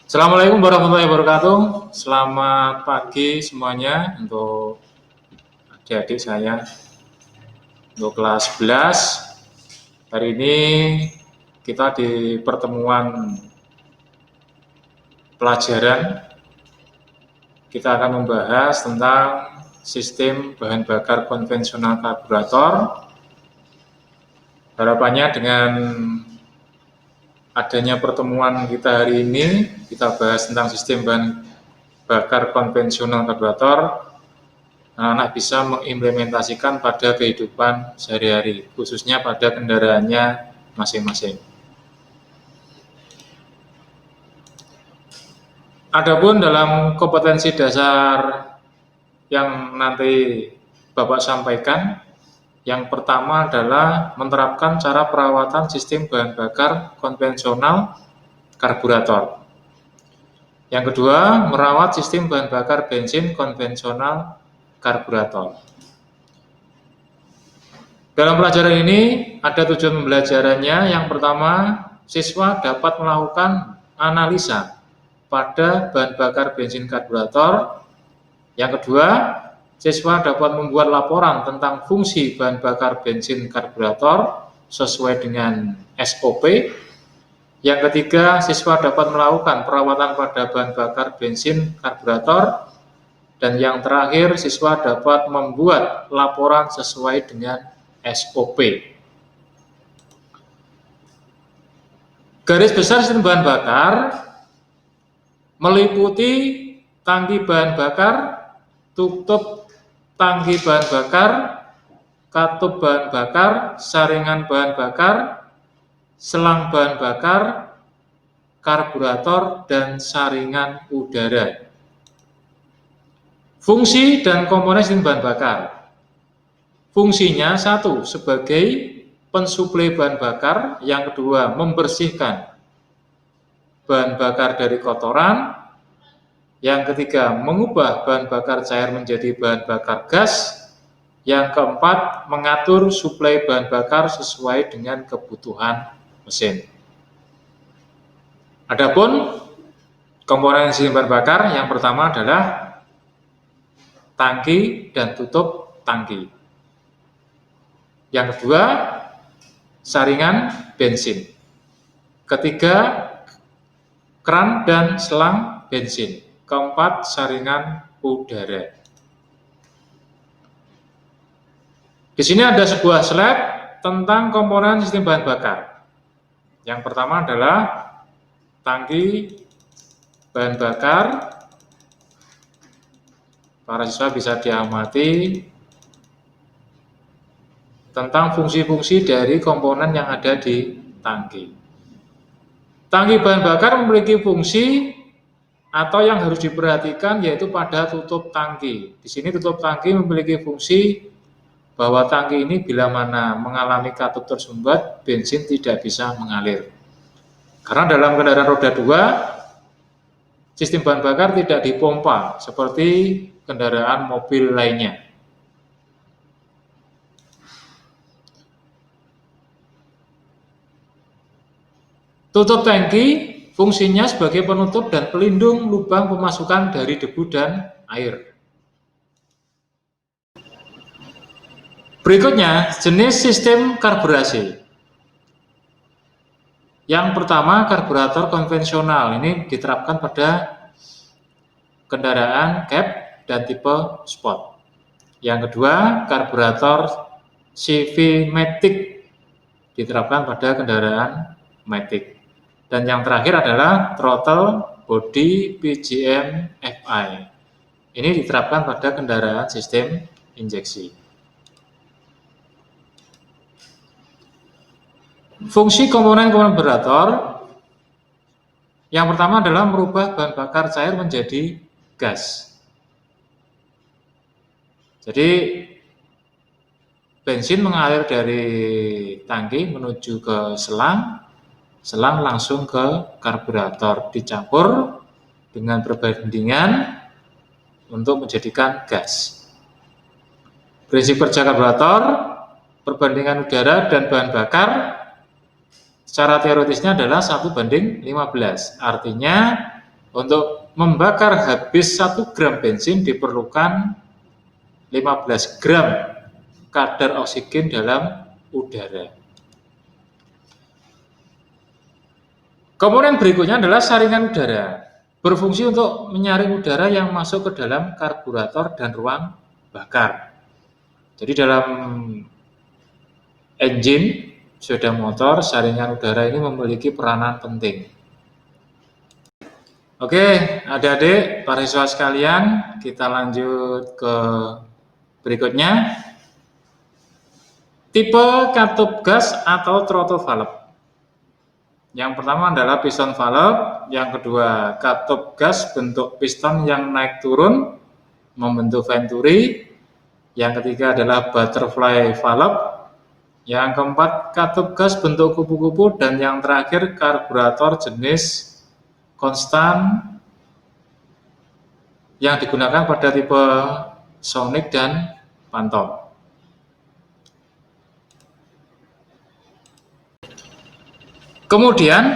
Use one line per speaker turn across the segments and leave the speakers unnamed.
Assalamualaikum warahmatullahi wabarakatuh. Selamat pagi semuanya untuk adik-adik saya untuk kelas 11. Hari ini kita di pertemuan pelajaran kita akan membahas tentang sistem bahan bakar konvensional karburator. Harapannya dengan adanya pertemuan kita hari ini, kita bahas tentang sistem bahan bakar konvensional karburator, anak-anak bisa mengimplementasikan pada kehidupan sehari-hari, khususnya pada kendaraannya masing-masing. Adapun dalam kompetensi dasar yang nanti Bapak sampaikan, yang pertama adalah menerapkan cara perawatan sistem bahan bakar konvensional karburator. Yang kedua, merawat sistem bahan bakar bensin konvensional karburator. Dalam pelajaran ini ada tujuan pembelajarannya. Yang pertama, siswa dapat melakukan analisa pada bahan bakar bensin karburator. Yang kedua, siswa dapat membuat laporan tentang fungsi bahan bakar bensin karburator sesuai dengan SOP. Yang ketiga, siswa dapat melakukan perawatan pada bahan bakar bensin karburator. Dan yang terakhir, siswa dapat membuat laporan sesuai dengan SOP. Garis besar sistem bahan bakar meliputi tangki bahan bakar, tutup tangki bahan bakar, katup bahan bakar, saringan bahan bakar, selang bahan bakar, karburator, dan saringan udara. Fungsi dan komponen sistem bahan bakar. Fungsinya satu, sebagai pensuplai bahan bakar. Yang kedua, membersihkan bahan bakar dari kotoran. Yang ketiga, mengubah bahan bakar cair menjadi bahan bakar gas. Yang keempat, mengatur suplai bahan bakar sesuai dengan kebutuhan mesin. Adapun komponen sistem bahan bakar yang pertama adalah tangki dan tutup tangki. Yang kedua, saringan bensin. Ketiga, keran dan selang bensin. Keempat, saringan udara. Di sini ada sebuah slide tentang komponen sistem bahan bakar. Yang pertama adalah tangki bahan bakar. Para siswa bisa diamati tentang fungsi-fungsi dari komponen yang ada di tangki. Tangki bahan bakar memiliki fungsi atau yang harus diperhatikan yaitu pada tutup tangki. Di sini tutup tangki memiliki fungsi bahwa tangki ini bila mana mengalami katup tersumbat, bensin tidak bisa mengalir. Karena dalam kendaraan roda 2, sistem bahan bakar tidak dipompa seperti kendaraan mobil lainnya. Tutup tangki fungsinya sebagai penutup dan pelindung lubang pemasukan dari debu dan air. Berikutnya, jenis sistem karburasi. Yang pertama, karburator konvensional. Ini diterapkan pada kendaraan cab dan tipe sport. Yang kedua, karburator CV-matic. Diterapkan pada kendaraan matic. Dan yang terakhir adalah throttle body PGM FI. Ini diterapkan pada kendaraan sistem injeksi. Fungsi komponen-komponen karburator yang pertama adalah merubah bahan bakar cair menjadi gas. Jadi bensin mengalir dari tangki menuju ke selang langsung ke karburator, dicampur dengan perbandingan untuk menjadikan gas. Prinsip kerja karburator, perbandingan udara dan bahan bakar secara teoritisnya adalah 1:15. Artinya Untuk membakar habis 1 gram bensin diperlukan 15 gram kadar oksigen dalam udara. Komponen berikutnya adalah saringan udara. Berfungsi untuk menyaring udara yang masuk ke dalam karburator dan ruang bakar. Jadi dalam engine sepeda motor, saringan udara ini memiliki peranan penting. Oke, adik-adik, para siswa sekalian, kita lanjut ke berikutnya. Tipe katup gas atau throttle valve. Yang pertama adalah piston valve, yang kedua katup gas bentuk piston yang naik turun membentuk venturi, yang ketiga adalah butterfly valve, yang keempat katup gas bentuk kupu-kupu, dan yang terakhir karburator jenis konstan yang digunakan pada tipe Sonic dan Phantom. Kemudian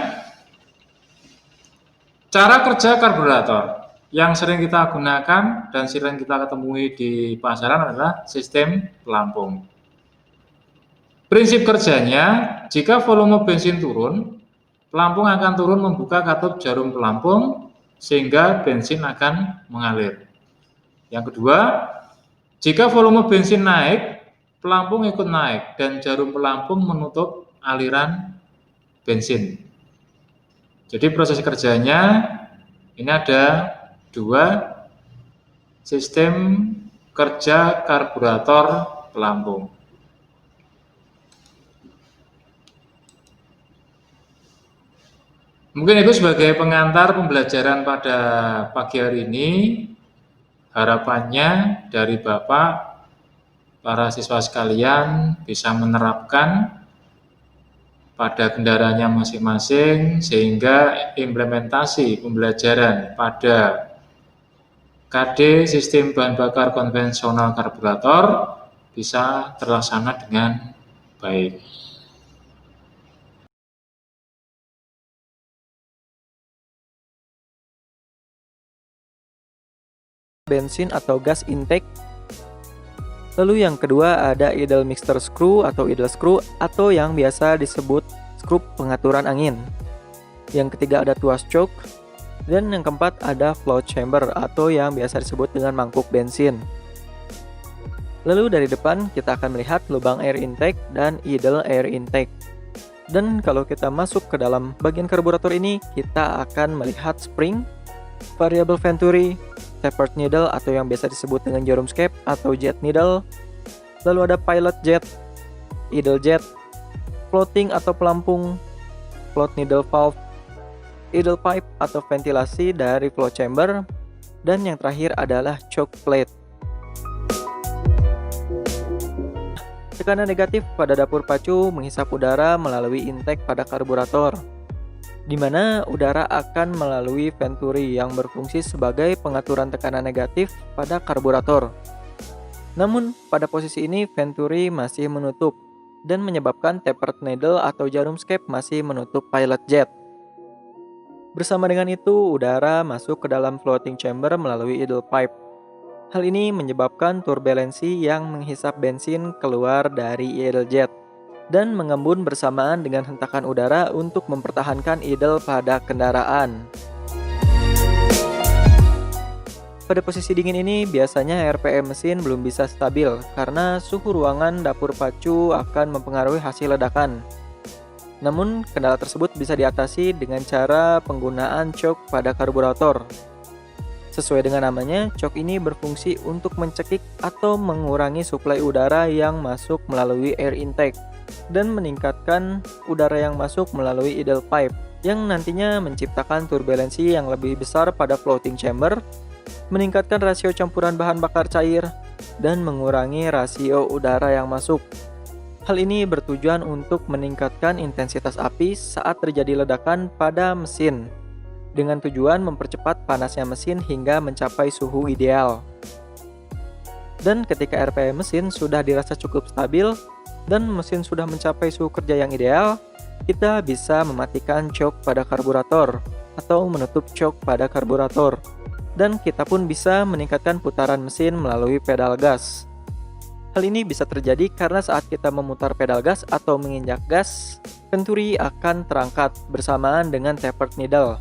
cara kerja karburator yang sering kita gunakan dan sering kita ketemui di pasaran adalah sistem pelampung. Prinsip kerjanya, jika volume bensin turun, pelampung akan turun membuka katup jarum pelampung sehingga bensin akan mengalir. Yang kedua, jika volume bensin naik, pelampung ikut naik dan jarum pelampung menutup aliran bensin. Jadi proses kerjanya ini ada 2 sistem kerja karburator pelampung. Mungkin itu sebagai pengantar pembelajaran pada pagi hari ini. Harapannya dari Bapak, para siswa sekalian bisa menerapkan pada kendaraannya masing-masing sehingga implementasi pembelajaran pada KD sistem bahan bakar konvensional karburator bisa terlaksana dengan baik.
Bensin atau gas intake. Lalu yang kedua ada idle mixture screw atau idle screw atau yang biasa disebut skrup pengaturan angin. Yang ketiga ada tuas choke, dan yang keempat ada flow chamber atau yang biasa disebut dengan mangkuk bensin. Lalu dari depan kita akan melihat lubang air intake dan idle air intake. Dan kalau kita masuk ke dalam bagian karburator ini, kita akan melihat spring, variable venturi, tapered needle atau yang biasa disebut dengan jarum skep atau jet needle, lalu ada pilot jet, idle jet, floating atau pelampung, float needle valve, idle pipe atau ventilasi dari flow chamber, dan yang terakhir adalah choke plate. Tekanan negatif pada dapur pacu menghisap udara melalui intake pada karburator, di mana udara akan melalui venturi yang berfungsi sebagai pengaturan tekanan negatif pada karburator. Namun, pada posisi ini venturi masih menutup dan menyebabkan tapered needle atau jarum skep masih menutup pilot jet. Bersama dengan itu, udara masuk ke dalam floating chamber melalui idle pipe. Hal ini menyebabkan turbulensi yang menghisap bensin keluar dari idle jet dan mengembun bersamaan dengan hentakan udara untuk mempertahankan idle pada kendaraan. Pada posisi dingin ini biasanya RPM mesin belum bisa stabil karena suhu ruangan dapur pacu akan mempengaruhi hasil ledakan. Namun kendala tersebut bisa diatasi dengan cara penggunaan choke pada karburator. Sesuai dengan namanya, choke ini berfungsi untuk mencekik atau mengurangi suplai udara yang masuk melalui air intake dan meningkatkan udara yang masuk melalui idle pipe yang nantinya menciptakan turbulensi yang lebih besar pada floating chamber, meningkatkan rasio campuran bahan bakar cair, dan mengurangi rasio udara yang masuk. Hal ini bertujuan untuk meningkatkan intensitas api saat terjadi ledakan pada mesin, dengan tujuan mempercepat panasnya mesin hingga mencapai suhu ideal. Dan ketika RPM mesin sudah dirasa cukup stabil dan mesin sudah mencapai suhu kerja yang ideal, kita bisa mematikan choke pada karburator atau menutup jok pada karburator. Dan kita pun bisa meningkatkan putaran mesin melalui pedal gas. Hal ini bisa terjadi karena saat kita memutar pedal gas atau menginjak gas, venturi akan terangkat bersamaan dengan tapered needle,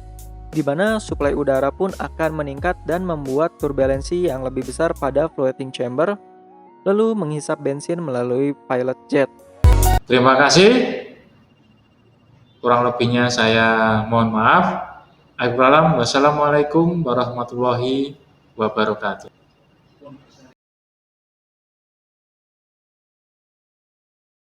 di mana suplai udara pun akan meningkat dan membuat turbulensi yang lebih besar pada floating chamber, lalu menghisap bensin melalui pilot jet.
Terima kasih. Kurang lebihnya saya mohon maaf. Wassalamualaikum warahmatullahi wabarakatuh.